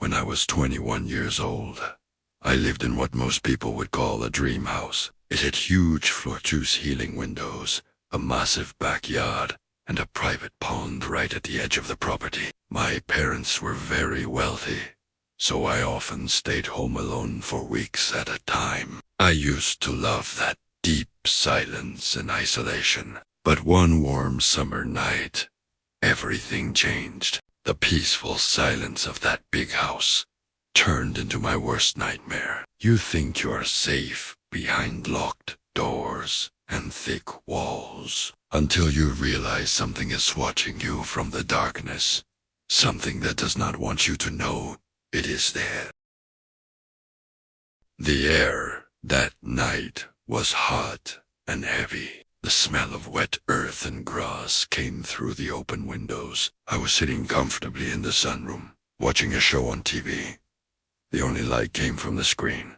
when I was 21 years old. I lived in what most people would call a dream house. It had huge floor-to-ceiling windows, a massive backyard, and a private pond right at the edge of the property. My parents were very wealthy, so I often stayed home alone for weeks at a time. I used to love that deep silence and isolation. But one warm summer night, everything changed. The peaceful silence of that big house turned into my worst nightmare. You think you're safe behind locked doors and thick walls, until you realize something is watching you from the darkness. Something that does not want you to know it is there. The air that night was hot and heavy. The smell of wet earth and grass came through the open windows. I was sitting comfortably in the sunroom, watching a show on TV. The only light came from the screen.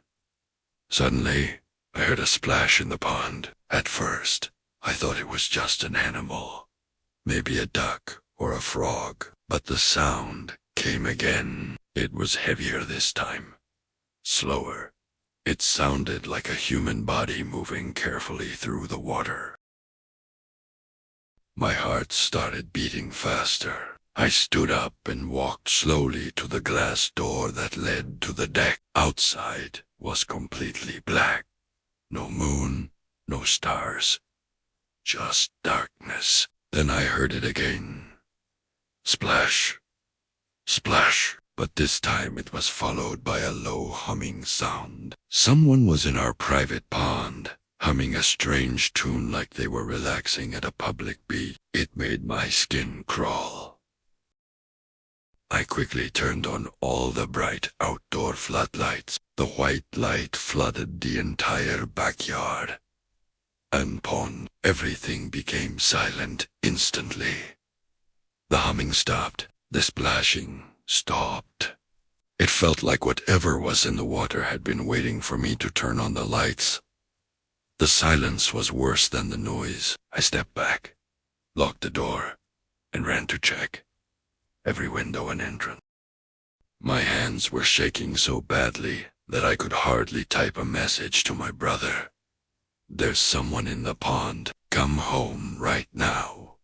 Suddenly, I heard a splash in the pond. At first, I thought it was just an animal, maybe a duck or a frog, but the sound came again. It was heavier this time, slower. It sounded like a human body moving carefully through the water. My heart started beating faster. I stood up and walked slowly to the glass door that led to the deck. Outside was completely black. No moon, no stars, just darkness. Then I heard it again. Splash, splash. But this time it was followed by a low humming sound. Someone was in our private pond, humming a strange tune like they were relaxing at a public beach. It made my skin crawl. I quickly turned on all the bright outdoor floodlights. The white light flooded the entire backyard and pond. Everything became silent instantly. The humming stopped. The splashing stopped. It felt like whatever was in the water had been waiting for me to turn on the lights. The silence was worse than the noise. I stepped back, locked the door, and ran to check every window and entrance. My hands were shaking so badly that I could hardly type a message to my brother. There's someone in the pond. Come home right now.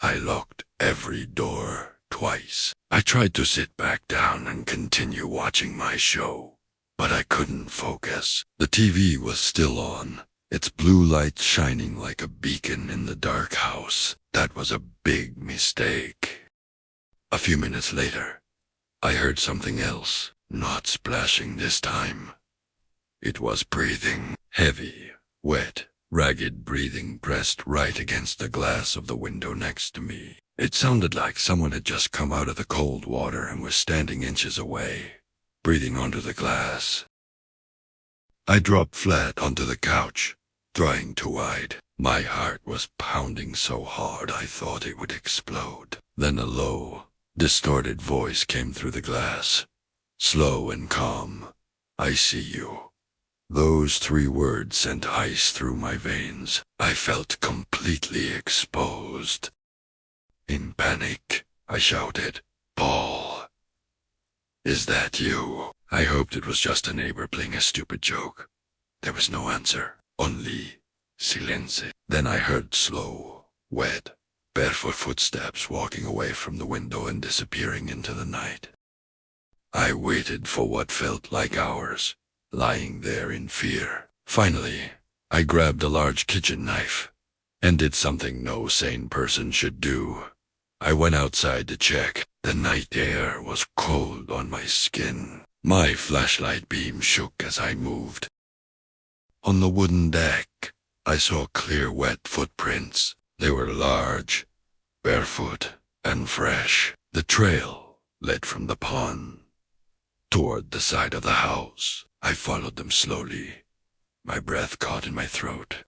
I locked every door twice. I tried to sit back down and continue watching my show, but I couldn't focus. The TV was still on, its blue light shining like a beacon in the dark house. That was a big mistake. A few minutes later, I heard something else, not splashing this time. It was breathing, heavy, wet, ragged breathing pressed right against the glass of the window next to me. It sounded like someone had just come out of the cold water and was standing inches away, breathing onto the glass. I dropped flat onto the couch, trying to hide. My heart was pounding so hard I thought it would explode. Then a low, distorted voice came through the glass, slow and calm. I see you. Those 3 words sent ice through my veins. I felt completely exposed. In panic, I shouted, "Paul, is that you?" I hoped it was just a neighbor playing a stupid joke. There was no answer, only silence. Then I heard slow, wet, barefoot footsteps walking away from the window and disappearing into the night. I waited for what felt like hours, lying there in fear. Finally, I grabbed a large kitchen knife and did something no sane person should do. I went outside to check. The night air was cold on my skin. My flashlight beam shook as I moved. On the wooden deck, I saw clear wet footprints. They were large, barefoot, and fresh. The trail led from the pond toward the side of the house. I followed them slowly, my breath caught in my throat.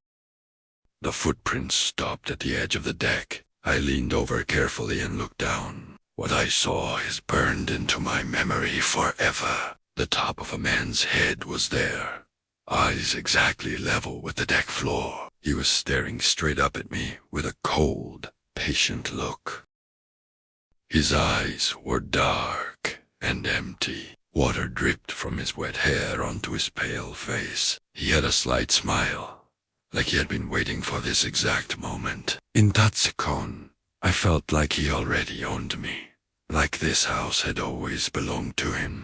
The footprints stopped at the edge of the deck. I leaned over carefully and looked down. What I saw is burned into my memory forever. The top of a man's head was there, eyes exactly level with the deck floor. He was staring straight up at me with a cold, patient look. His eyes were dark, and empty. Water dripped from his wet hair onto his pale face. He had a slight smile, like he had been waiting for this exact moment. In that second, I felt like he already owned me, like this house had always belonged to him.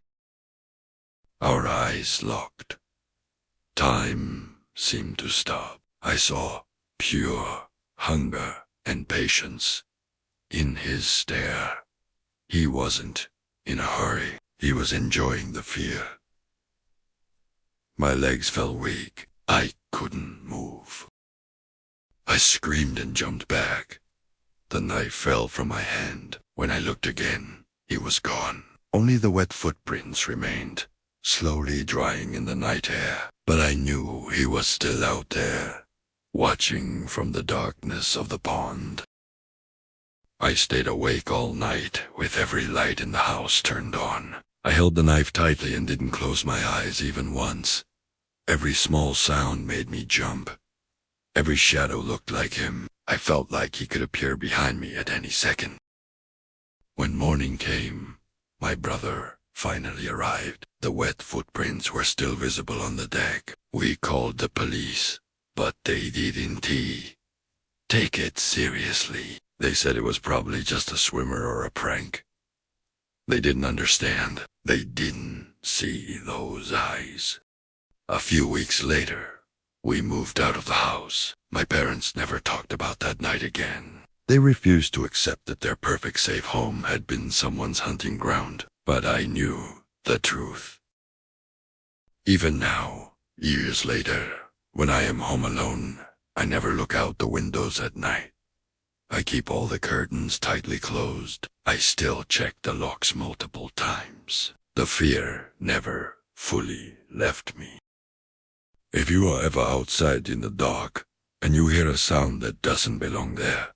Our eyes locked. Time seemed to stop. I saw pure hunger and patience in his stare. He wasn't in a hurry. He was enjoying the fear. My legs felt weak. I couldn't move. I screamed and jumped back. The knife fell from my hand. When I looked again, he was gone. Only the wet footprints remained, slowly drying in the night air. But I knew he was still out there, watching from the darkness of the pond. I stayed awake all night, with every light in the house turned on. I held the knife tightly and didn't close my eyes even once. Every small sound made me jump. Every shadow looked like him. I felt like he could appear behind me at any second. When morning came, my brother finally arrived. The wet footprints were still visible on the deck. We called the police, but they didn't take it seriously. They said it was probably just a swimmer or a prank. They didn't understand. They didn't see those eyes. A few weeks later, we moved out of the house. My parents never talked about that night again. They refused to accept that their perfect safe home had been someone's hunting ground. But I knew the truth. Even now, years later, when I am home alone, I never look out the windows at night. I keep all the curtains tightly closed. I still check the locks multiple times. The fear never fully left me. If you are ever outside in the dark and you hear a sound that doesn't belong there,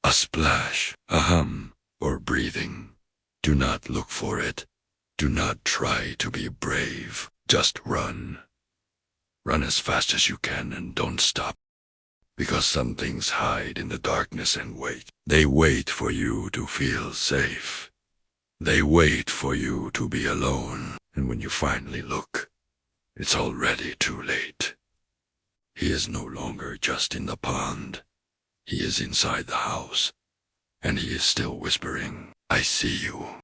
a splash, a hum, or breathing, do not look for it. Do not try to be brave. Just run. Run as fast as you can and don't stop. Because some things hide in the darkness and wait. They wait for you to feel safe. They wait for you to be alone. And when you finally look, it's already too late. He is no longer just in the pond. He is inside the house. And he is still whispering, "I see you."